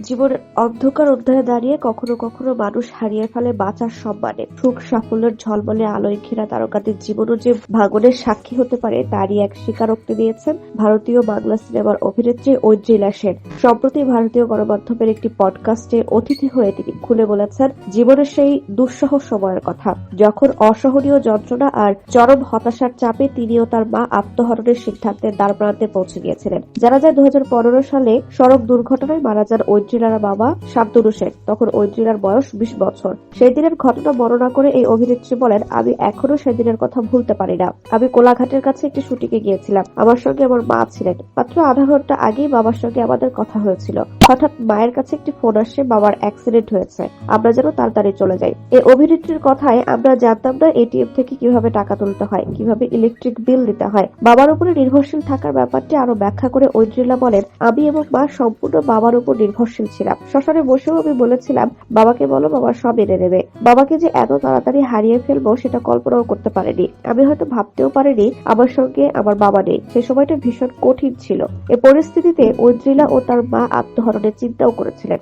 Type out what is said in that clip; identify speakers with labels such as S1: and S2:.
S1: জীবনের অন্ধকার অধ্যায়ে দাঁড়িয়ে কখনো কখনো মানুষ হারিয়ে ফেলে বাঁচার সম্মানে। সুখ সাফল্যের ঝলমলে আলোয় ঘেরা তারকাদের জীবনও যে ভাঙনের সাক্ষী হতে পারে তারই এক স্বীকারোক্তি দিয়েছেন ভারতীয় বাংলা সিনেমার অভিনেত্রী ঐন্দ্রিলা সেন। সম্প্রতি ভারতীয় গণমাধ্যমের একটি পডকাস্টে অতিথি হয়ে তিনি খুলে বলেছেন জীবনের সেই দুঃসহ সময়ের কথা, যখন অসহনীয় যন্ত্রণা আর চরম হতাশার চাপে তিনি ও তার মা আত্মহরণের সিদ্ধান্তের দ্বারপ্রান্তে পৌঁছে গিয়েছিলেন। জানা যায় 2015 সালে সড়ক দুর্ঘটনায় মারা যান ঐন্দ্রিলার বাবা শান্তনু সেন। তখন ঐন্দ্রিলার বয়স 20 বছর। সেই দিনের ঘটনা বর্ণনা করে এই অভিনেত্রী বলেন, আমি এখনো সেদিনের কথা ভুলতে পারি না। আমি কোলাঘাটের কাছে একটি শুটিংয়ে গিয়েছিলাম। আমার সঙ্গে আমার মা ছিলেন। মাত্র আধা ঘন্টা আগেই বাবার সঙ্গে আমাদের কথা হয়েছিল। হঠাৎ মায়ের কাছে একটি ফোন আসে, বাবার অ্যাক্সিডেন্ট হয়েছে, আমরা যেন তাড়াতাড়ি চলে যাই। এই অভিনেত্রীর কথায় আমরা জানতাম না এটিএম থেকে কিভাবে টাকা তুলতে হয়, কিভাবে ইলেকট্রিক বিল দিতে হয়। বাবার উপরে নির্ভরশীল থাকার ব্যাপারটি আরো ব্যাখ্যা করে ঐন্দ্রিলা বলেন, আমি এবং মা সম্পূর্ণ বাবার উপর নির্ভরশীল ছিলাম। শ্মশানে বসেও আমি বলেছিলাম বাবাকে বলো, বাবা সব এনে নেবে। বাবাকে যে এত তাড়াতাড়ি হারিয়ে ফেলবো সেটা কল্পনাও করতে পারিনি। আমি হয়তো ভাবতেও পারিনি আমার সঙ্গে আমার বাবা নেই। সে সময়টা ভীষণ কঠিন ছিল। এ পরিস্থিতিতে ঐন্দ্রিলা ও তার মা আত্মহরণের চিন্তাও করেছিলেন।